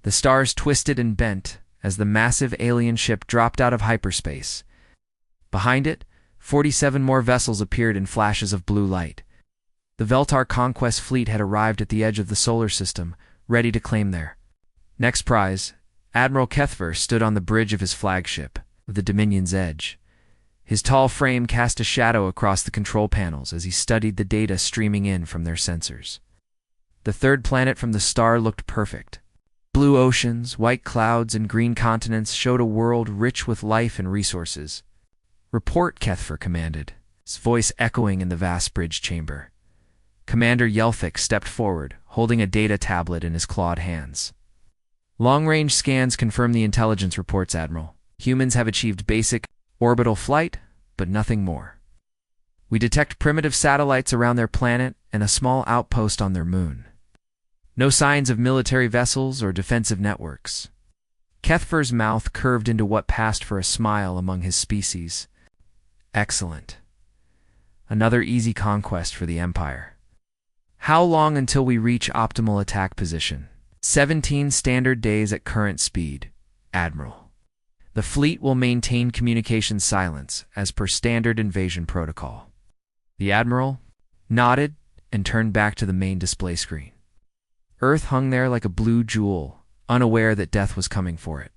The stars twisted and bent as the massive alien ship dropped out of hyperspace. Behind it, 47 more vessels appeared in flashes of blue light. The Veltar conquest fleet had arrived at the edge of the solar system, ready to claim their next prize. Admiral Kethver stood on the bridge of his flagship, the Dominion's Edge. His tall frame cast a shadow across the control panels as he studied the data streaming in from their sensors. The third planet from the star looked perfect. Blue oceans, white clouds, and green continents showed a world rich with life and resources. "Report," Kethver commanded, his voice echoing in the vast bridge chamber. Commander Yelthic stepped forward, holding a data tablet in his clawed hands. "Long-range scans confirm the intelligence reports, Admiral. Humans have achieved basic orbital flight, but nothing more. We detect primitive satellites around their planet and a small outpost on their moon. No signs of military vessels or defensive networks." Kethver's mouth curved into what passed for a smile among his species. "Excellent. Another easy conquest for the Empire. How long until we reach optimal attack position?" 17 standard days at current speed, Admiral. The fleet will maintain communication silence as per standard invasion protocol." The Admiral nodded and turned back to the main display screen. Earth hung there like a blue jewel, unaware that death was coming for it.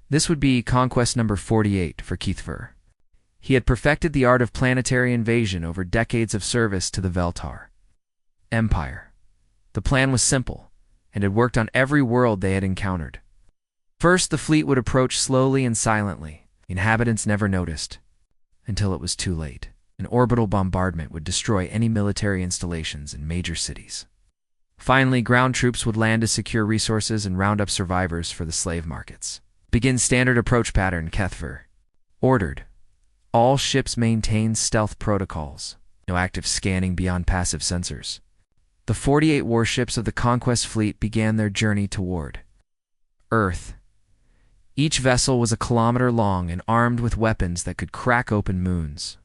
This would be conquest number 48 for Kethver. He had perfected the art of planetary invasion over decades of service to the Veltar Empire. The plan was simple, and had worked on every world they had encountered. First, the fleet would approach slowly and silently. Inhabitants never noticed, until it was too late. An orbital bombardment would destroy any military installations in major cities. Finally, ground troops would land to secure resources and round up survivors for the slave markets. "Begin standard approach pattern," Kethver ordered. "All ships maintain stealth protocols. No active scanning beyond passive sensors." The 48 warships of the Conquest Fleet began their journey toward Earth. Each vessel was a kilometer long and armed with weapons that could crack open moons.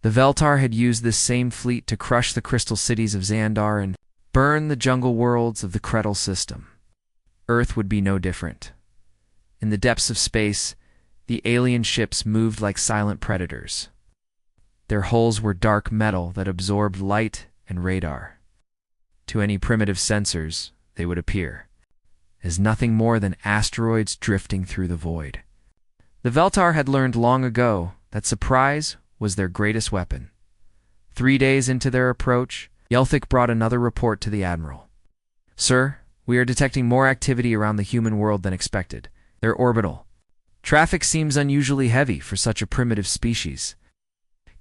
The Veltar had used this same fleet to crush the crystal cities of Xandar and burn the jungle worlds of the Kretel system. Earth would be no different. In the depths of space, the alien ships moved like silent predators. Their hulls were dark metal that absorbed light and radar. To any primitive sensors, they would appear as nothing more than asteroids drifting through the void. The Veltar had learned long ago that surprise was their greatest weapon. 3 days into their approach, Yelthic brought another report to the Admiral. "Sir, we are detecting more activity around the human world than expected. Their orbital traffic seems unusually heavy for such a primitive species."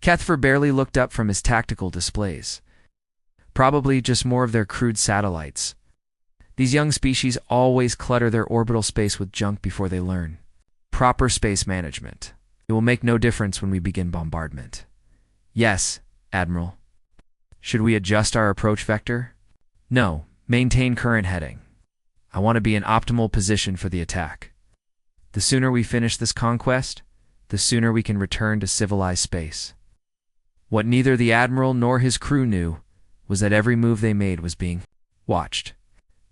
Kethver barely looked up from his tactical displays. "Probably just more of their crude satellites. These young species always clutter their orbital space with junk before they learn proper space management. It will make no difference when we begin bombardment." "Yes, Admiral." "Should we adjust our approach vector?" "No, maintain current heading. I want to be in optimal position for the attack. The sooner we finish this conquest, the sooner we can return to civilized space." What neither the Admiral nor his crew knew was that every move they made was being watched.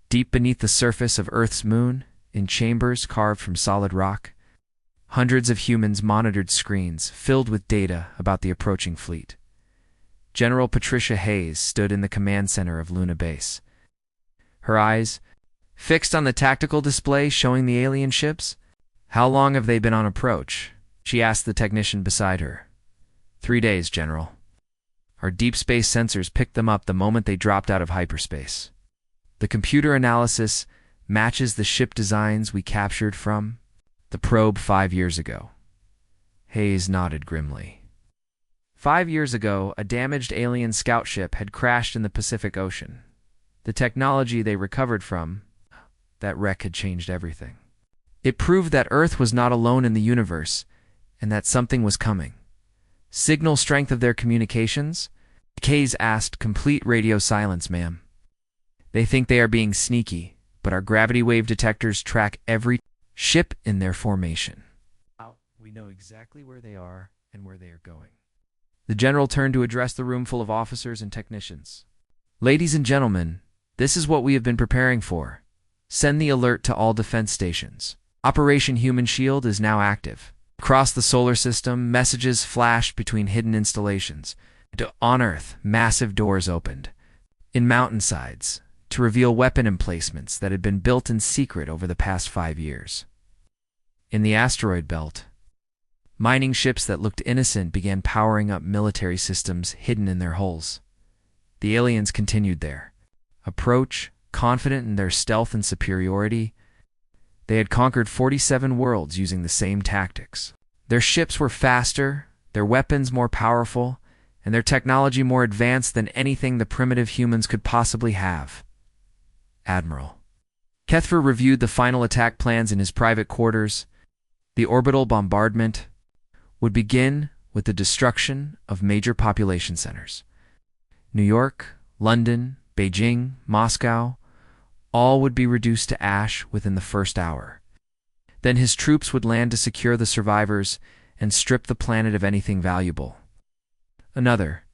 Deep beneath the surface of Earth's moon, in chambers carved from solid rock, hundreds of humans monitored screens filled with data about the approaching fleet. General Patricia Hayes stood in the command center of Luna Base. Her eyes fixed on the tactical display showing the alien ships. "How long have they been on approach?" she asked the technician beside her. 3 days, General. Our deep space sensors picked them up the moment they dropped out of hyperspace. The computer analysis matches the ship designs we captured from the probe 5 years ago." Hayes nodded grimly. 5 years ago, a damaged alien scout ship had crashed in the Pacific Ocean. The technology they recovered from that wreck had changed everything. It proved that Earth was not alone in the universe, and that something was coming. "Signal strength of their communications?" Hayes asked. "Complete radio silence, ma'am. They think they are being sneaky, but our gravity wave detectors track every ship in their formation. We know exactly where they are and where they are going." The general turned to address the room full of officers and technicians. "Ladies and gentlemen, this is what we have been preparing for. Send the alert to all defense stations. Operation Human Shield is now active. Across the solar system, messages flashed between hidden installations. On Earth, massive doors opened. In mountainsides, to reveal weapon emplacements that had been built in secret over the past 5 years. In the asteroid belt, mining ships that looked innocent began powering up military systems hidden in their hulls. The aliens continued their approach, confident in their stealth and superiority. They had conquered 47 worlds using the same tactics. Their ships were faster, their weapons more powerful, and their technology more advanced than anything the primitive humans could possibly have. Admiral Kethfer reviewed the final attack plans in his private quarters. The orbital bombardment would begin with the destruction of major population centers. New York, London, Beijing, Moscow, all would be reduced to ash within the first hour. Then his troops would land to secure the survivors and strip the planet of anything valuable. Another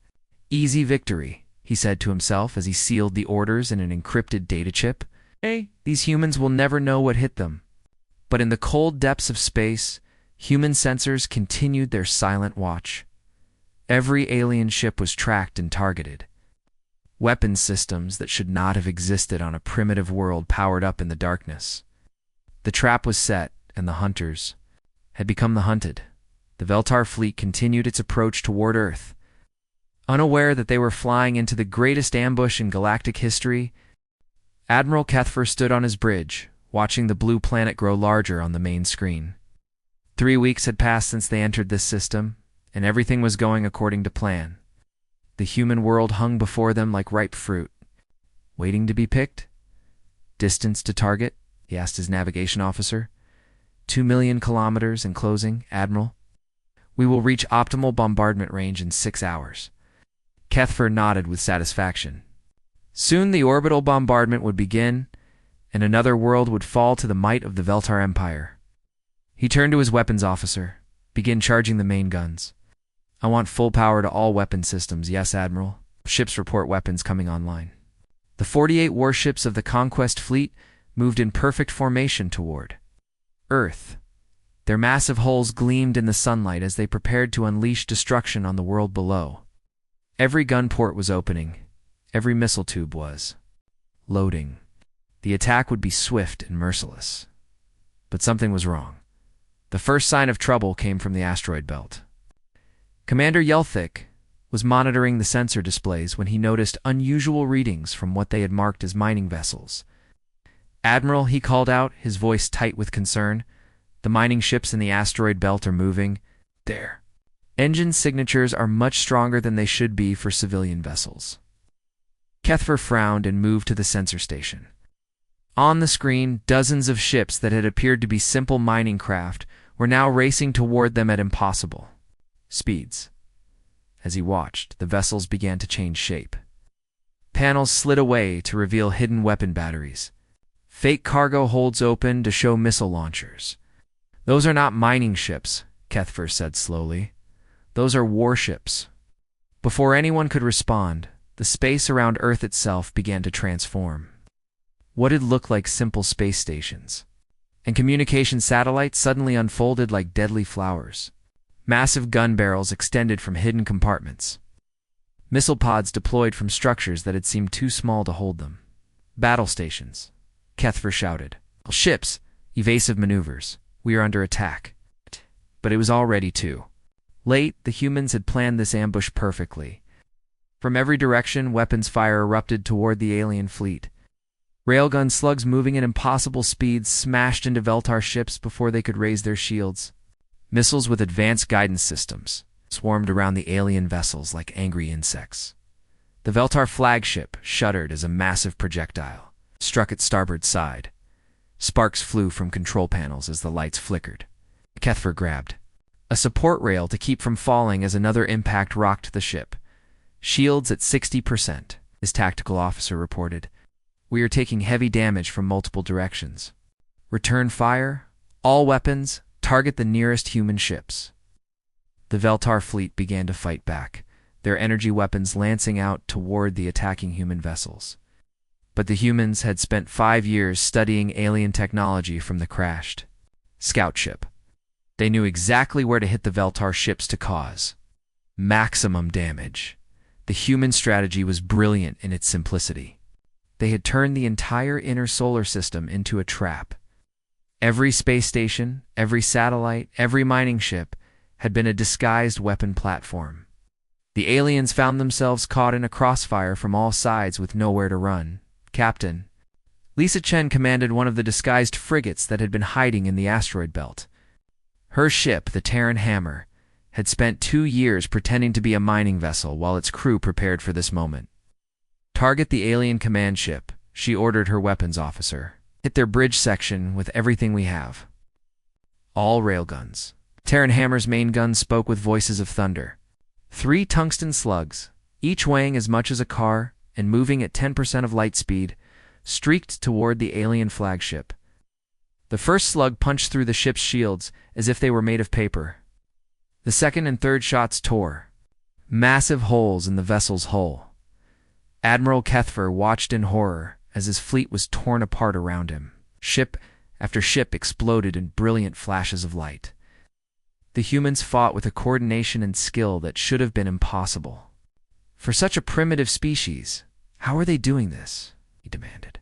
easy victory, he said to himself as he sealed the orders in an encrypted data chip. These humans will never know what hit them. But in the cold depths of space, human sensors continued their silent watch. Every alien ship was tracked and targeted. Weapons systems that should not have existed on a primitive world powered up in the darkness. The trap was set, and the hunters had become the hunted. The Veltar fleet continued its approach toward Earth. Unaware that they were flying into the greatest ambush in galactic history, Admiral Kethfer stood on his bridge, watching the blue planet grow larger on the main screen. 3 weeks had passed since they entered this system, and everything was going according to plan. The human world hung before them like ripe fruit. Waiting to be picked? Distance to target? He asked his navigation officer. 2 million kilometers in closing, Admiral. We will reach optimal bombardment range in 6 hours. Kethfer nodded with satisfaction. Soon the orbital bombardment would begin, and another world would fall to the might of the Veltar Empire. He turned to his weapons officer. Begin charging the main guns. I want full power to all weapon systems, yes, Admiral. Ships report weapons coming online. The 48 warships of the Conquest Fleet moved in perfect formation toward Earth. Their massive hulls gleamed in the sunlight as they prepared to unleash destruction on the world below. Every gun port was opening. Every missile tube was loading. The attack would be swift and merciless. But something was wrong. The first sign of trouble came from the asteroid belt. Commander Yelthik was monitoring the sensor displays when he noticed unusual readings from what they had marked as mining vessels. Admiral, he called out, his voice tight with concern. The mining ships in the asteroid belt are moving. Their engine signatures are much stronger than they should be for civilian vessels. Kethfer frowned and moved to the sensor station. On the screen, dozens of ships that had appeared to be simple mining craft were now racing toward them at impossible speeds. As he watched, the vessels began to change shape. Panels slid away to reveal hidden weapon batteries. Fake cargo holds open to show missile launchers. Those are not mining ships, Kethfer said slowly. Those are warships. Before anyone could respond, the space around Earth itself began to transform. What had looked like simple space stations and communication satellites suddenly unfolded like deadly flowers. Massive gun barrels extended from hidden compartments. Missile pods deployed from structures that had seemed too small to hold them. Battle stations, Kethfer shouted. Ships, evasive maneuvers. We are under attack. But it was already too late. The humans had planned this ambush perfectly. From every direction, weapons fire erupted toward the alien fleet. Railgun slugs moving at impossible speeds smashed into Veltar ships before they could raise their shields. Missiles with advanced guidance systems swarmed around the alien vessels like angry insects. The Veltar flagship shuddered as a massive projectile struck its starboard side. Sparks flew from control panels as the lights flickered. Kethfer grabbed a support rail to keep from falling as another impact rocked the ship. Shields at 60%, his tactical officer reported. We are taking heavy damage from multiple directions. Return fire. All weapons. Target the nearest human ships. The Veltar fleet began to fight back, their energy weapons lancing out toward the attacking human vessels. But the humans had spent 5 years studying alien technology from the crashed scout ship. They knew exactly where to hit the Veltar ships to cause maximum damage. The human strategy was brilliant in its simplicity. They had turned the entire inner solar system into a trap. Every space station, every satellite, every mining ship had been a disguised weapon platform. The aliens found themselves caught in a crossfire from all sides with nowhere to run. Captain Lisa Chen commanded one of the disguised frigates that had been hiding in the asteroid belt. Her ship, the Terran Hammer, had spent 2 years pretending to be a mining vessel while its crew prepared for this moment. Target the alien command ship, she ordered her weapons officer. Hit their bridge section with everything we have. All railguns. Terran Hammer's main gun spoke with voices of thunder. 3 tungsten slugs, each weighing as much as a car and moving at 10% of light speed, streaked toward the alien flagship. The first slug punched through the ship's shields as if they were made of paper. The second and third shots tore massive holes in the vessel's hull. Admiral Kethfer watched in horror as his fleet was torn apart around him. Ship after ship exploded in brilliant flashes of light. The humans fought with a coordination and skill that should have been impossible. For such a primitive species, how are they doing this? He demanded.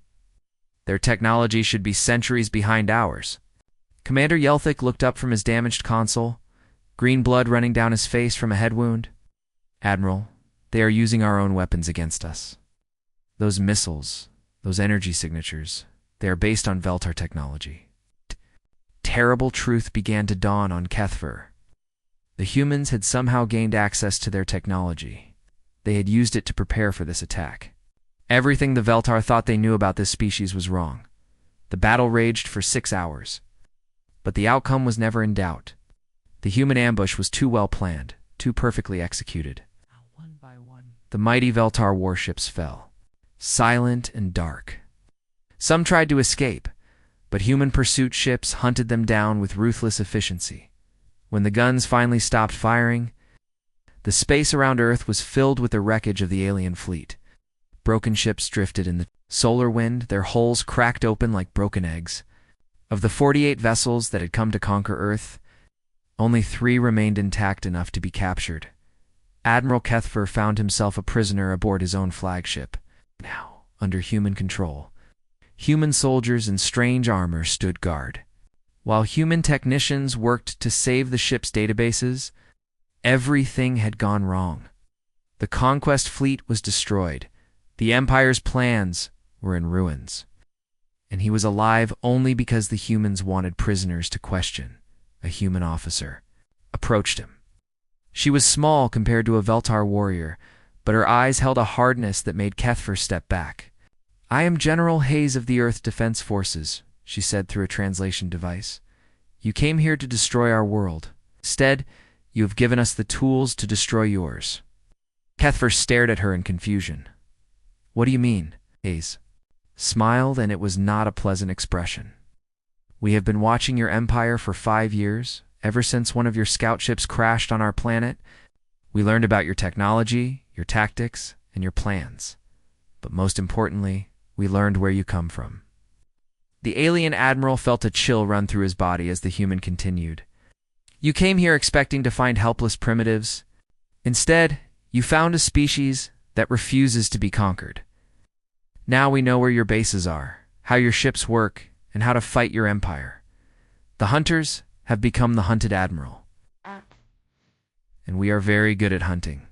Their technology should be centuries behind ours. Commander Yelthic looked up from his damaged console, green blood running down his face from a head wound. Admiral, they are using our own weapons against us. Those missiles, those energy signatures, they are based on Veltar technology. Terrible truth began to dawn on Kethfer. The humans had somehow gained access to their technology. They had used it to prepare for this attack. Everything the Veltar thought they knew about this species was wrong. The battle raged for 6 hours. But the outcome was never in doubt. The human ambush was too well planned, too perfectly executed. One by one, the mighty Veltar warships fell, silent and dark. Some tried to escape, but human pursuit ships hunted them down with ruthless efficiency. When the guns finally stopped firing, the space around Earth was filled with the wreckage of the alien fleet. Broken ships drifted in the solar wind, their hulls cracked open like broken eggs. Of the 48 vessels that had come to conquer Earth, only 3 remained intact enough to be captured. Admiral Kethfer found himself a prisoner aboard his own flagship. Now, under human control, human soldiers in strange armor stood guard. While human technicians worked to save the ship's databases, everything had gone wrong. The conquest fleet was destroyed. The Empire's plans were in ruins. And he was alive only because the humans wanted prisoners to question. A human officer approached him. She was small compared to a Veltar warrior, but her eyes held a hardness that made Kethfer step back. "I am General Hayes of the Earth Defense Forces," she said through a translation device. "You came here to destroy our world. Instead, you have given us the tools to destroy yours." Kethfer stared at her in confusion. "What do you mean?" Hayes smiled, and it was not a pleasant expression. "We have been watching your empire for 5 years, ever since one of your scout ships crashed on our planet. We learned about your technology, your tactics, and your plans. But most importantly, we learned where you come from." The alien admiral felt a chill run through his body as the human continued. "You came here expecting to find helpless primitives. Instead, you found a species that refuses to be conquered. Now we know where your bases are, how your ships work, and how to fight your empire. The hunters have become the hunted admiral. And we are very good at hunting."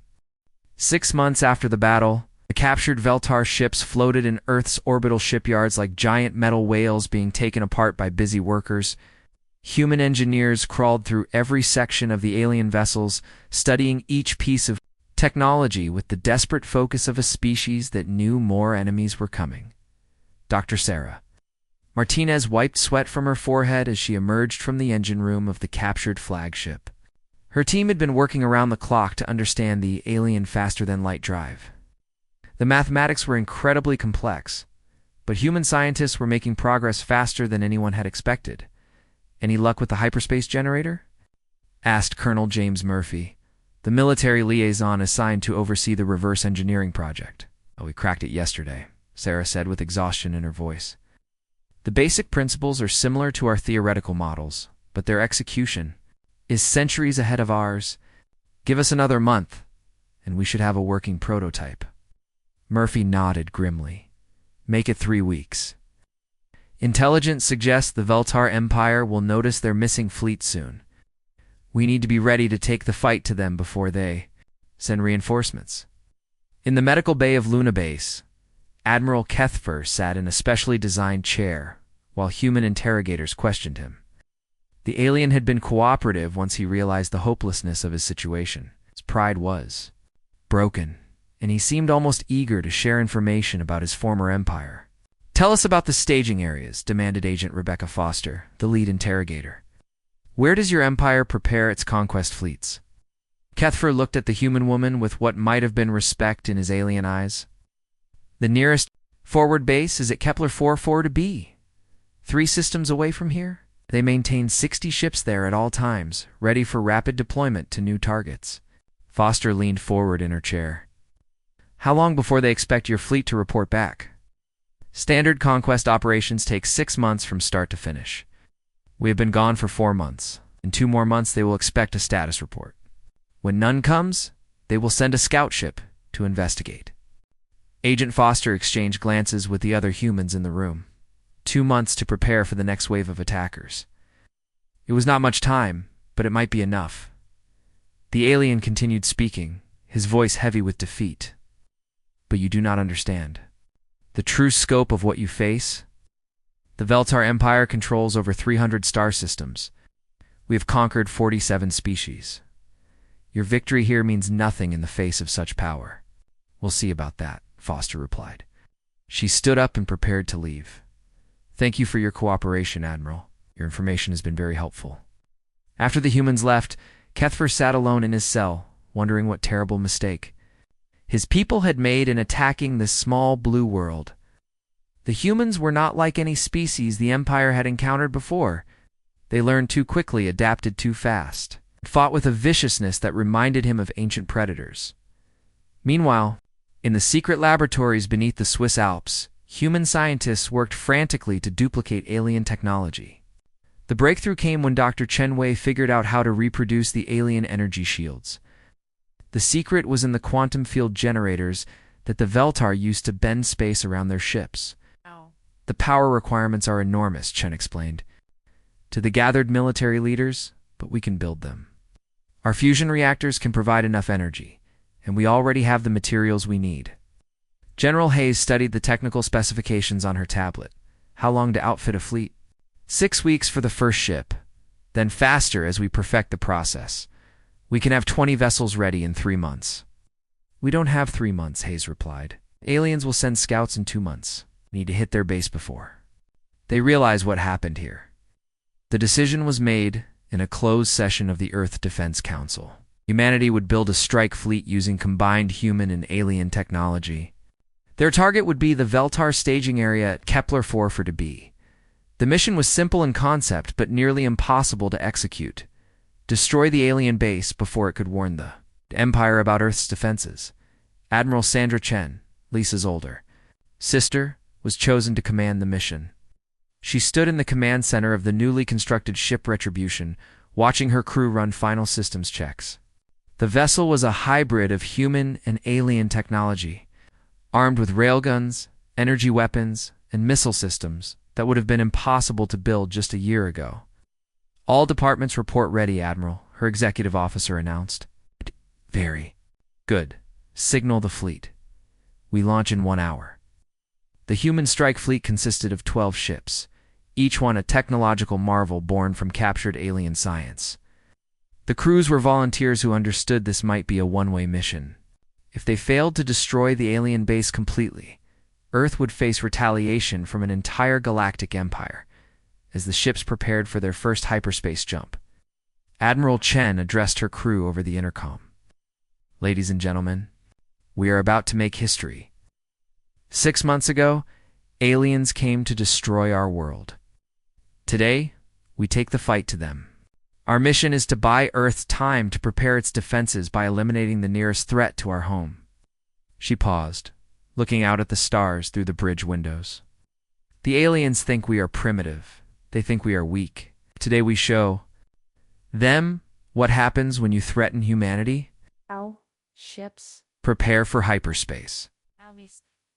6 months after the battle, the captured Veltar ships floated in Earth's orbital shipyards like giant metal whales being taken apart by busy workers. Human engineers crawled through every section of the alien vessels, studying each piece of technology with the desperate focus of a species that knew more enemies were coming. Dr. Sarah Martinez wiped sweat from her forehead as she emerged from the engine room of the captured flagship. Her team had been working around the clock to understand the alien faster-than-light drive. The mathematics were incredibly complex, but human scientists were making progress faster than anyone had expected. "Any luck with the hyperspace generator?" asked Colonel James Murphy, the military liaison assigned to oversee the reverse engineering project. "Oh, we cracked it yesterday," Sarah said with exhaustion in her voice. The basic principles are similar to our theoretical models, but their execution is centuries ahead of ours. Give us another month, and we should have a working prototype. Murphy nodded grimly. Make it 3 weeks. Intelligence suggests the Veltar Empire will notice their missing fleet soon. We need to be ready to take the fight to them before they send reinforcements. In the medical bay of Luna Base, Admiral Kethfer sat in a specially designed chair while human interrogators questioned him. The alien had been cooperative once he realized the hopelessness of his situation. His pride was broken, and he seemed almost eager to share information about his former empire. Tell us about the staging areas, demanded Agent Rebecca Foster, the lead interrogator. Where does your empire prepare its conquest fleets? Kethfer looked at the human woman with what might have been respect in his alien eyes. The nearest forward base is at Kepler 44b, 3 systems away from here. They maintain 60 ships there at all times, ready for rapid deployment to new targets. Foster leaned forward in her chair. How long before they expect your fleet to report back? Standard conquest operations take 6 months from start to finish. We have been gone for 4 months. In 2 more months they will expect a status report. When none comes, they will send a scout ship to investigate. Agent Foster exchanged glances with the other humans in the room. 2 months to prepare for the next wave of attackers. It was not much time, but it might be enough. The alien continued speaking, his voice heavy with defeat. But you do not understand the true scope of what you face. The Veltar Empire controls over 300 star systems. We have conquered 47 species. Your victory here means nothing in the face of such power. We'll see about that, Foster replied. She stood up and prepared to leave. Thank you for your cooperation, Admiral. Your information has been very helpful. After the humans left, Kethfer sat alone in his cell, wondering what terrible mistake his people had made in attacking this small blue world. The humans were not like any species the Empire had encountered before. They learned too quickly, adapted too fast, fought with a viciousness that reminded him of ancient predators. Meanwhile, in the secret laboratories beneath the Swiss Alps, human scientists worked frantically to duplicate alien technology. The breakthrough came when Dr. Chen Wei figured out how to reproduce the alien energy shields. The secret was in the quantum field generators that the Veltar used to bend space around their ships. The power requirements are enormous, Chen explained to the gathered military leaders, but we can build them. Our fusion reactors can provide enough energy, and we already have the materials we need. General Hayes studied the technical specifications on her tablet. How long to outfit a fleet? 6 weeks for the first ship, then faster as we perfect the process. We can have 20 vessels ready in 3 months. We don't have 3 months, Hayes replied. Aliens will send scouts in 2 months. We need to hit their base before they realize what happened here. The decision was made in a closed session of the Earth Defense Council. Humanity would build a strike fleet using combined human and alien technology. Their target would be the Veltar staging area at Kepler 44b. The mission was simple in concept, but nearly impossible to execute. Destroy the alien base before it could warn the Empire about Earth's defenses. Admiral Sandra Chen, Lisa's older sister, was chosen to command the mission. She stood in the command center of the newly constructed ship Retribution, watching her crew run final systems checks. The vessel was a hybrid of human and alien technology, armed with railguns, energy weapons, and missile systems that would have been impossible to build just a year ago. All departments report ready, Admiral, her executive officer announced. Very good. Signal the fleet. We launch in 1 hour. The human strike fleet consisted of 12 ships, each one a technological marvel born from captured alien science. The crews were volunteers who understood this might be a one-way mission. If they failed to destroy the alien base completely, Earth would face retaliation from an entire galactic empire, as the ships prepared for their first hyperspace jump. Admiral Chen addressed her crew over the intercom. Ladies and gentlemen, we are about to make history. 6 months ago, aliens came to destroy our world. Today, we take the fight to them. Our mission is to buy Earth time to prepare its defenses by eliminating the nearest threat to our home. She paused, looking out at the stars through the bridge windows. The aliens think we are primitive. They think we are weak. Today we show them what happens when you threaten humanity. Ow. Ships. Prepare for hyperspace.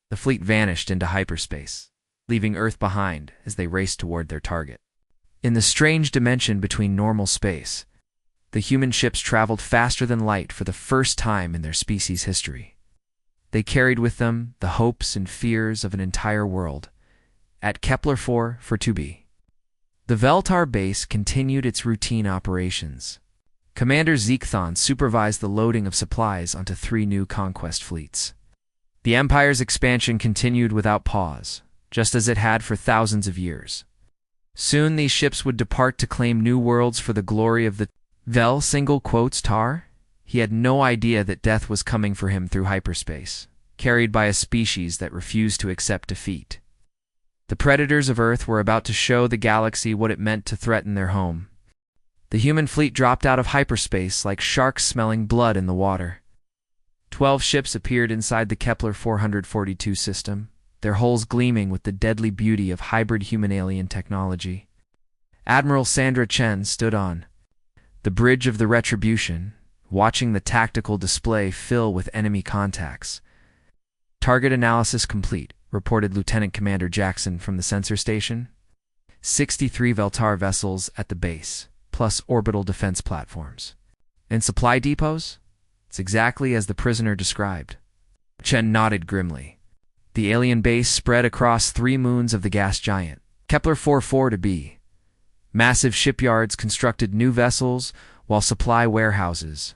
The fleet vanished into hyperspace, leaving Earth behind as they raced toward their target. In the strange dimension between normal space, the human ships traveled faster than light for the first time in their species' history. They carried with them the hopes and fears of an entire world. At Kepler 4 for 2b. The Veltar base continued its routine operations. Commander Zekthon supervised the loading of supplies onto 3 new conquest fleets. The Empire's expansion continued without pause, just as it had for thousands of years. Soon these ships would depart to claim new worlds for the glory of the Vel Tar. He had no idea that death was coming for him through hyperspace, carried by a species that refused to accept defeat. The predators of Earth were about to show the galaxy what it meant to threaten their home. The human fleet dropped out of hyperspace like sharks smelling blood in the water. 12 ships appeared inside the Kepler 442 system, their hulls gleaming with the deadly beauty of hybrid human-alien technology. Admiral Sandra Chen stood on the bridge of the Retribution, watching the tactical display fill with enemy contacts. Target analysis complete, reported Lieutenant Commander Jackson from the sensor station. 63 Veltar vessels at the base, plus orbital defense platforms. And supply depots? It's exactly as the prisoner described. Chen nodded grimly. The alien base spread across 3 moons of the gas giant, Kepler 4-4b. Massive shipyards constructed new vessels, while supply warehouses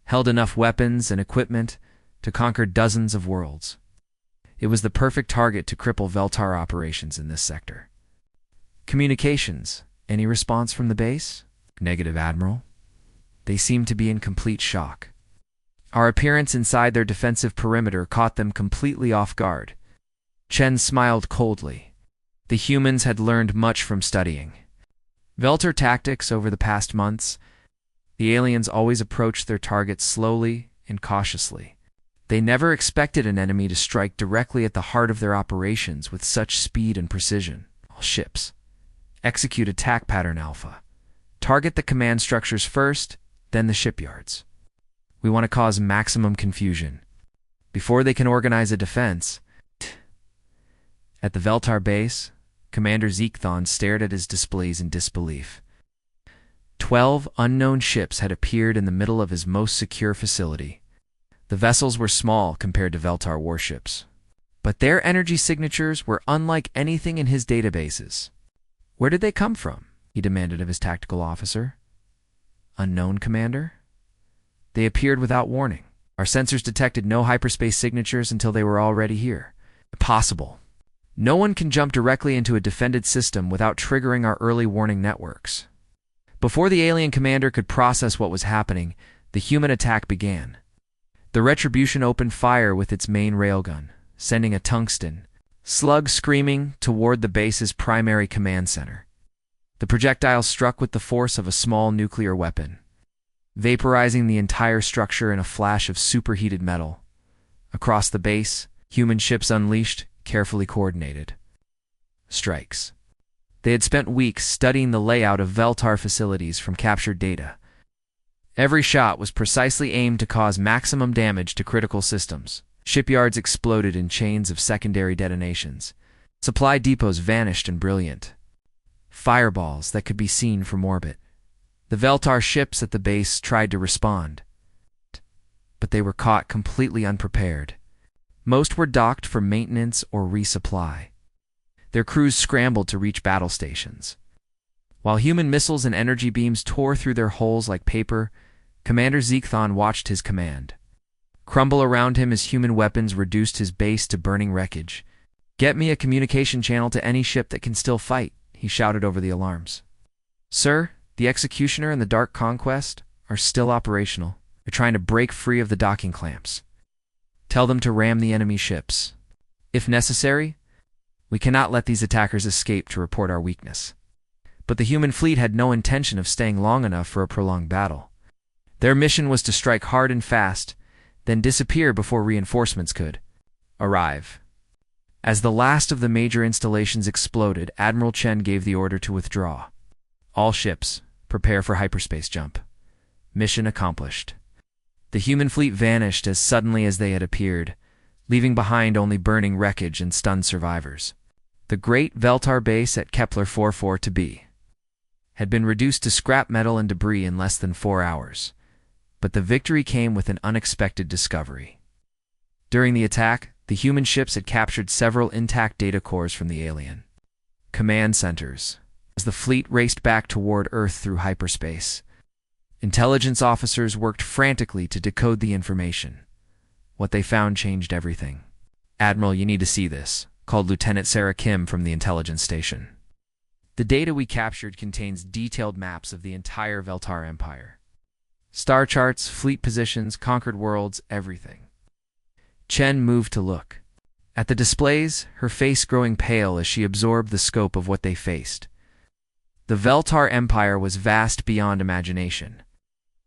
held enough weapons and equipment to conquer dozens of worlds. It was the perfect target to cripple Veltar operations in this sector. Communications. Any response from the base? Negative, Admiral. They seemed to be in complete shock. Our appearance inside their defensive perimeter caught them completely off guard. Chen smiled coldly. The humans had learned much from studying Veltar tactics over the past months. The aliens always approached their targets slowly and cautiously. They never expected an enemy to strike directly at the heart of their operations with such speed and precision. All ships. Execute attack pattern Alpha. Target the command structures first, then the shipyards. We want to cause maximum confusion before they can organize a defense. At the Veltar base, Commander Zekthon stared at his displays in disbelief. 12 unknown ships had appeared in the middle of his most secure facility. The vessels were small compared to Veltar warships, but their energy signatures were unlike anything in his databases. Where did they come from? He demanded of his tactical officer. Unknown, Commander? They appeared without warning. Our sensors detected no hyperspace signatures until they were already here. Impossible. No one can jump directly into a defended system without triggering our early warning networks. Before the alien commander could process what was happening, the human attack began. The Retribution opened fire with its main railgun, sending a tungsten slug screaming toward the base's primary command center. The projectile struck with the force of a small nuclear weapon, vaporizing the entire structure in a flash of superheated metal. Across the base, human ships unleashed, carefully coordinated strikes. They had spent weeks studying the layout of Veltar facilities from captured data. Every shot was precisely aimed to cause maximum damage to critical systems. Shipyards exploded in chains of secondary detonations. Supply depots vanished in brilliant fireballs that could be seen from orbit. The Veltar ships at the base tried to respond, but they were caught completely unprepared. Most were docked for maintenance or resupply. Their crews scrambled to reach battle stations. While human missiles and energy beams tore through their hulls like paper, Commander Zekthon watched his command crumble around him as human weapons reduced his base to burning wreckage. "Get me a communication channel to any ship that can still fight," he shouted over the alarms. "Sir, the Executioner and the Dark Conquest are still operational. They're trying to break free of the docking clamps. Tell them to ram the enemy ships. If necessary, we cannot let these attackers escape to report our weakness." But the human fleet had no intention of staying long enough for a prolonged battle. Their mission was to strike hard and fast, then disappear before reinforcements could arrive. As the last of the major installations exploded, Admiral Chen gave the order to withdraw. All ships, prepare for hyperspace jump. Mission accomplished. The human fleet vanished as suddenly as they had appeared, leaving behind only burning wreckage and stunned survivors. The great Veltar base at Kepler 44b had been reduced to scrap metal and debris in less than 4 hours. But the victory came with an unexpected discovery. During the attack, the human ships had captured several intact data cores from the alien command centers. As the fleet raced back toward Earth through hyperspace, intelligence officers worked frantically to decode the information. What they found changed everything. "Admiral, you need to see this," called Lieutenant Sarah Kim from the intelligence station. "The data we captured contains detailed maps of the entire Veltar Empire. Star charts, fleet positions, conquered worlds, everything." Chen moved to look at the displays, her face growing pale as she absorbed the scope of what they faced. The Veltar Empire was vast beyond imagination.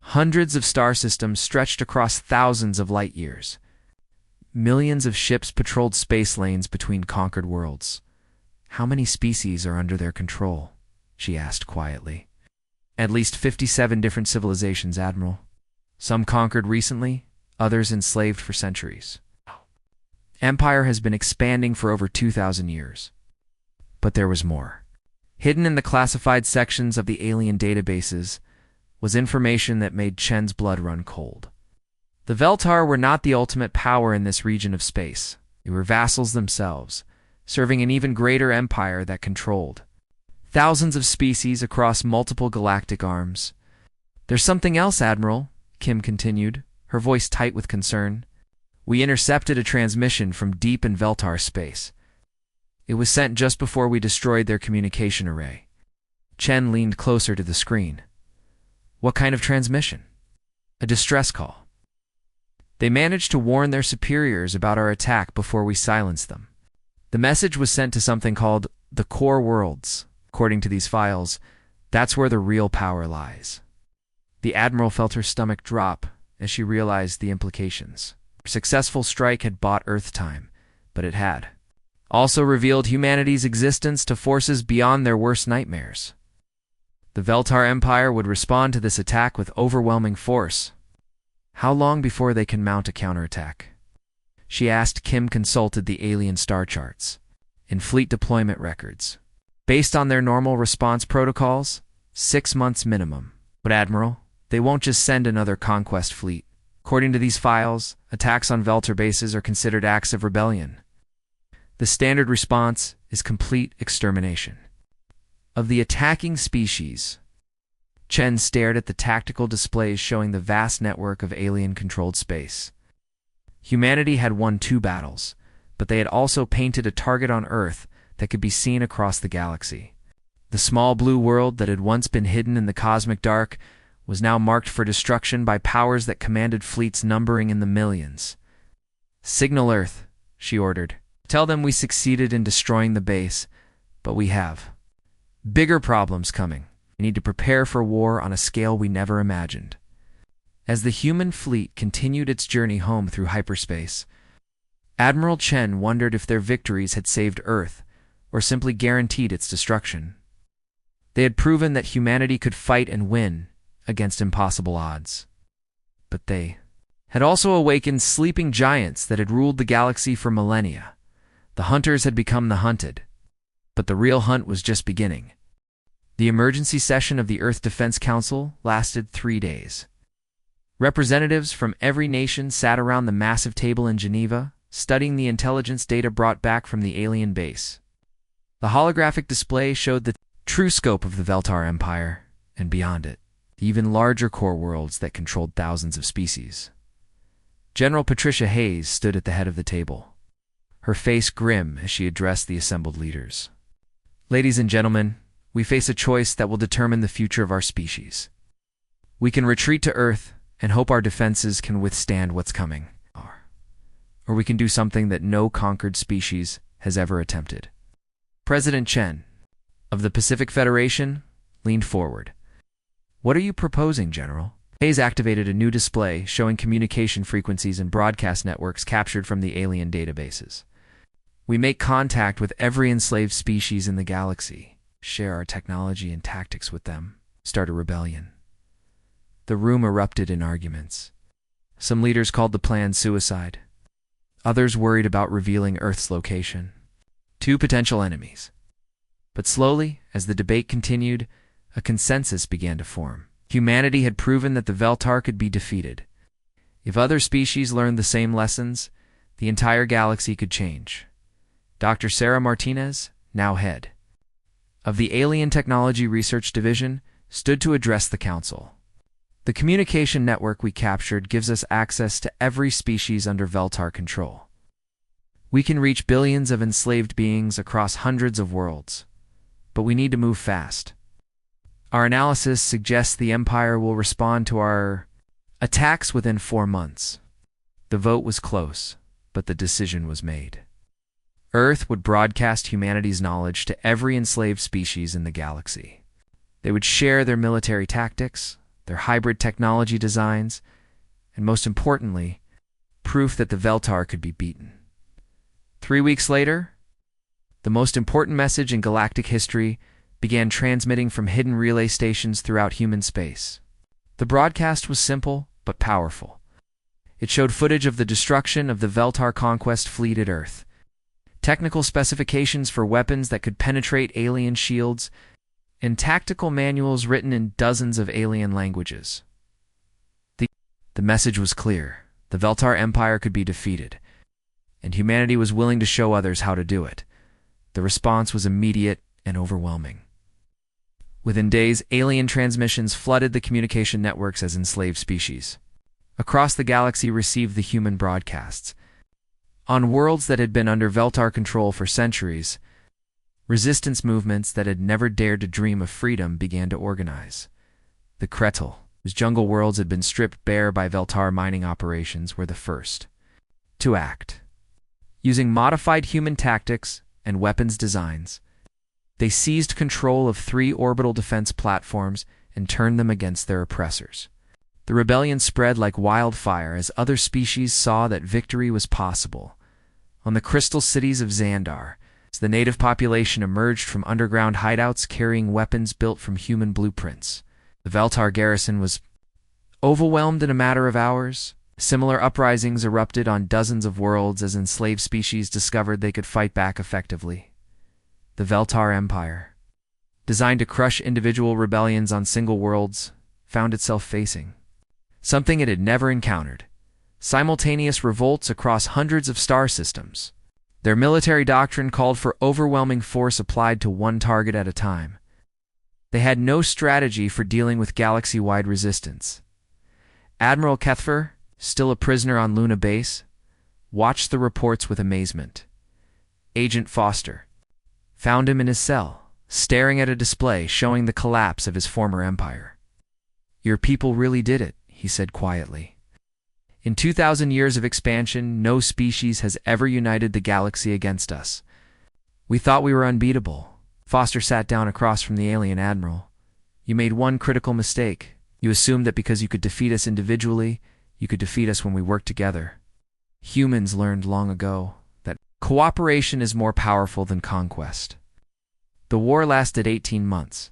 Hundreds of star systems stretched across thousands of light years. Millions of ships patrolled space lanes between conquered worlds. "How many species are under their control?" she asked quietly. "At least 57 different civilizations, Admiral. Some conquered recently, others enslaved for centuries. Empire has been expanding for over 2,000 years. But there was more. Hidden in the classified sections of the alien databases was information that made Chen's blood run cold. The Veltar were not the ultimate power in this region of space. They were vassals themselves, serving an even greater empire that controlled thousands of species across multiple galactic arms. "There's something else, Admiral," Kim continued, her voice tight with concern. "We intercepted a transmission from deep in Veltar space. It was sent just before we destroyed their communication array." Chen leaned closer to the screen. "What kind of transmission?" "A distress call. They managed to warn their superiors about our attack before we silenced them. The message was sent to something called the Core Worlds. According to these files, that's where the real power lies." The Admiral felt her stomach drop as she realized the implications. Her successful strike had bought Earth time, but it had also revealed humanity's existence to forces beyond their worst nightmares. The Veltar Empire would respond to this attack with overwhelming force. "How long before they can mount a counterattack?" she asked. Kim consulted the alien star charts and fleet deployment records. "Based on their normal response protocols, 6 months minimum. But Admiral, they won't just send another conquest fleet. According to these files, attacks on Veltar bases are considered acts of rebellion. The standard response is complete extermination of the attacking species." Chen stared at the tactical displays showing the vast network of alien-controlled space. Humanity had won 2 battles, but they had also painted a target on Earth that could be seen across the galaxy. The small blue world that had once been hidden in the cosmic dark was now marked for destruction by powers that commanded fleets numbering in the millions. "Signal Earth," she ordered. "Tell them we succeeded in destroying the base, but we have bigger problems coming. We need to prepare for war on a scale we never imagined." As the human fleet continued its journey home through hyperspace, Admiral Chen wondered if their victories had saved Earth or simply guaranteed its destruction. They had proven that humanity could fight and win against impossible odds. But they had also awakened sleeping giants that had ruled the galaxy for millennia. The hunters had become the hunted, but the real hunt was just beginning. The emergency session of the Earth Defense Council lasted 3 days. Representatives from every nation sat around the massive table in Geneva, studying the intelligence data brought back from the alien base. The holographic display showed the true scope of the Veltar Empire, and beyond it, the even larger core worlds that controlled thousands of species. General Patricia Hayes stood at the head of the table, her face grim as she addressed the assembled leaders. "Ladies and gentlemen, we face a choice that will determine the future of our species. We can retreat to Earth and hope our defenses can withstand what's coming. Or we can do something that no conquered species has ever attempted." President Chen of the Pacific Federation leaned forward. "What are you proposing, General?" Hayes activated a new display showing communication frequencies and broadcast networks captured from the alien databases. We make contact with every enslaved species in the galaxy, share our technology and tactics with them, start a rebellion. The room erupted in arguments. Some leaders called the plan suicide. Others worried about revealing Earth's location. Two potential enemies. But slowly, as the debate continued, a consensus began to form. Humanity had proven that the Veltar could be defeated. If other species learned the same lessons, the entire galaxy could change. Dr. Sarah Martinez, now head of the Alien Technology Research Division, stood to address the council. The communication network we captured gives us access to every species under Veltar control. We can reach billions of enslaved beings across hundreds of worlds, but we need to move fast. Our analysis suggests the Empire will respond to our attacks within 4 months. The vote was close, but the decision was made. Earth would broadcast humanity's knowledge to every enslaved species in the galaxy. They would share their military tactics, their hybrid technology designs, and most importantly, proof that the Veltar could be beaten. 3 weeks later, the most important message in galactic history began transmitting from hidden relay stations throughout human space. The broadcast was simple but powerful. It showed footage of the destruction of the Veltar conquest fleet at Earth, technical specifications for weapons that could penetrate alien shields, and tactical manuals written in dozens of alien languages. The message was clear. The Veltar Empire could be defeated, and humanity was willing to show others how to do it. The response was immediate and overwhelming. Within days, alien transmissions flooded the communication networks as enslaved species across the galaxy received the human broadcasts. On worlds that had been under Veltar control for centuries, resistance movements that had never dared to dream of freedom began to organize. The Kretel, whose jungle worlds had been stripped bare by Veltar mining operations, were the first to act. Using modified human tactics and weapons designs, they seized control of 3 orbital defense platforms and turned them against their oppressors. The rebellion spread like wildfire as other species saw that victory was possible. On the crystal cities of Xandar, the native population emerged from underground hideouts carrying weapons built from human blueprints. The Veltar garrison was overwhelmed in a matter of hours. Similar uprisings erupted on dozens of worlds as enslaved species discovered they could fight back effectively. The Veltar Empire, designed to crush individual rebellions on single worlds, found itself facing something it had never encountered: simultaneous revolts across hundreds of star systems. Their military doctrine called for overwhelming force applied to one target at a time. They had no strategy for dealing with galaxy-wide resistance. Admiral Kethfer, still a prisoner on Luna Base, watched the reports with amazement. Agent Foster found him in his cell, staring at a display showing the collapse of his former empire. "Your people really did it," he said quietly. "In 2,000 years of expansion, no species has ever united the galaxy against us. We thought we were unbeatable." Foster sat down across from the alien admiral. "You made one critical mistake. You assumed that because you could defeat us individually, you could defeat us when we worked together. Humans learned long ago that cooperation is more powerful than conquest." The war lasted 18 months.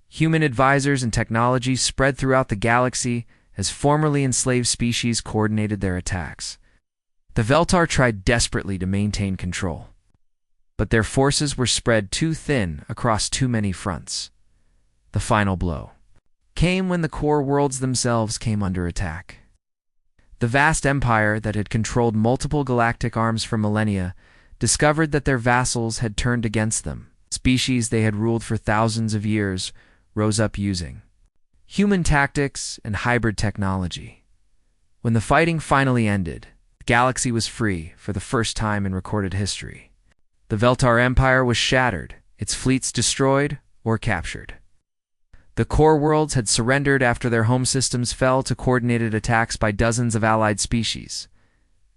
Human advisors and technology spread throughout the galaxy as formerly enslaved species coordinated their attacks. The Veltar tried desperately to maintain control, but their forces were spread too thin across too many fronts. The final blow came when the core worlds themselves came under attack. The vast empire that had controlled multiple galactic arms for millennia discovered that their vassals had turned against them. Species they had ruled for thousands of years rose up using human tactics and hybrid technology. When the fighting finally ended, the galaxy was free for the first time in recorded history. The Veltar Empire was shattered, its fleets destroyed or captured. The core worlds had surrendered after their home systems fell to coordinated attacks by dozens of allied species.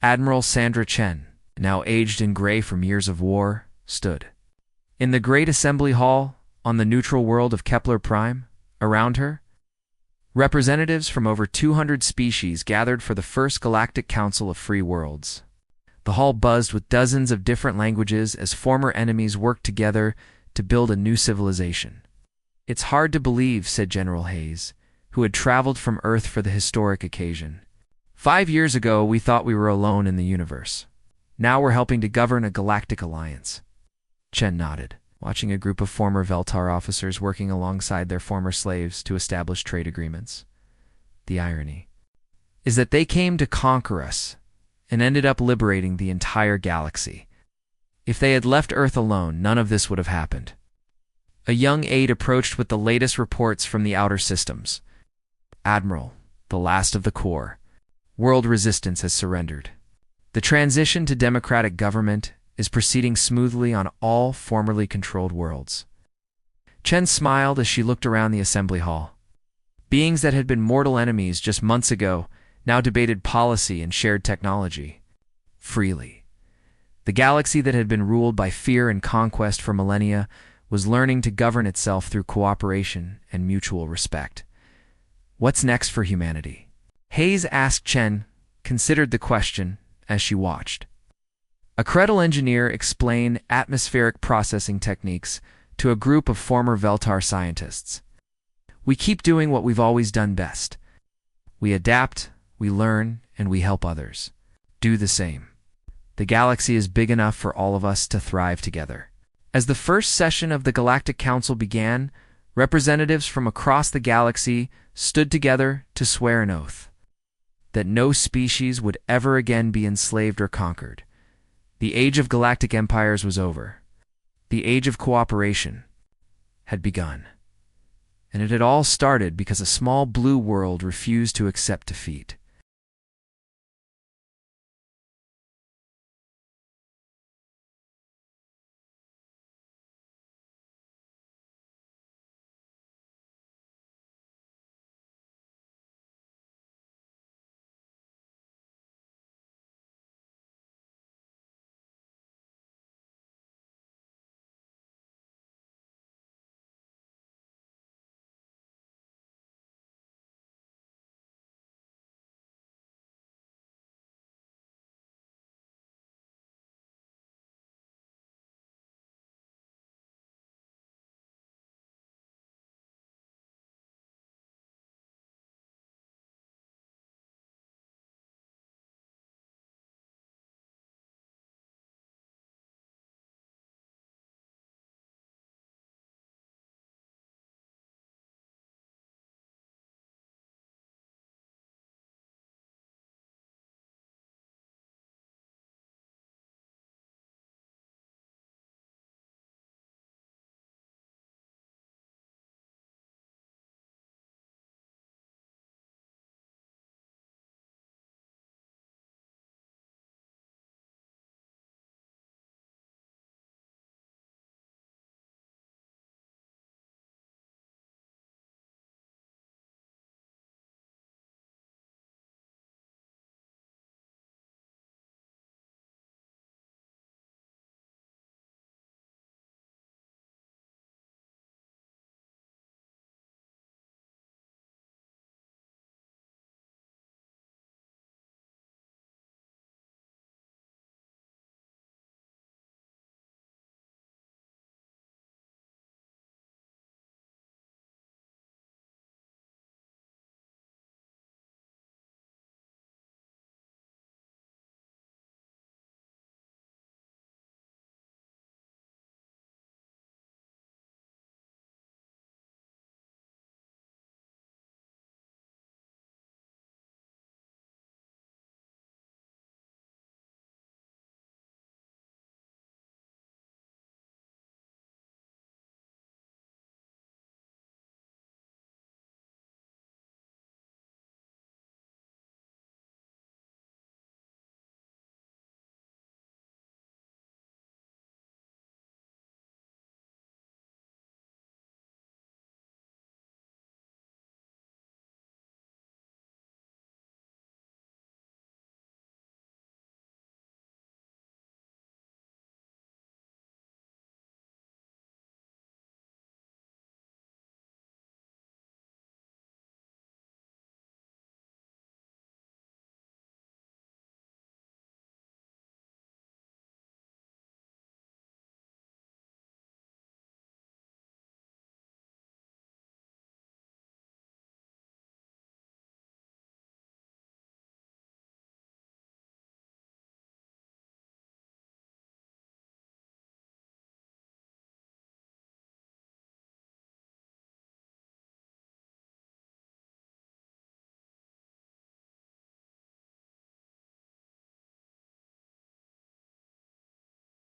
Admiral Sandra Chen, now aged and gray from years of war, stood in the Great Assembly Hall on the neutral world of Kepler Prime. Around her, Representatives from over 200 species gathered for the first Galactic Council of Free Worlds. The hall buzzed with dozens of different languages as former enemies worked together to build a new civilization. "It's hard to believe," said General Hayes, who had traveled from Earth for the historic occasion. 5 years ago, we thought we were alone in the universe. Now we're helping to govern a galactic alliance." Chen nodded, watching a group of former Veltar officers working alongside their former slaves to establish trade agreements. The irony is that they came to conquer us and ended up liberating the entire galaxy. If they had left Earth alone, none of this would have happened. A young aide approached with the latest reports from the outer systems. "Admiral, the last of the core. World resistance has surrendered. The transition to democratic government is proceeding smoothly on all formerly controlled worlds." Chen smiled as she looked around the assembly hall. Beings that had been mortal enemies just months ago now debated policy and shared technology freely. The galaxy that had been ruled by fear and conquest for millennia was learning to govern itself through cooperation and mutual respect. What's next for humanity? Hayes asked. Chen considered the question as she watched. A Credal engineer explained atmospheric processing techniques to a group of former Veltar scientists. "We keep doing what we've always done best. We adapt, we learn, and we help others do the same. The galaxy is big enough for all of us to thrive together." As the first session of the Galactic Council began, representatives from across the galaxy stood together to swear an oath that no species would ever again be enslaved or conquered. The age of galactic empires was over. The age of cooperation had begun. And it had all started because a small blue world refused to accept defeat.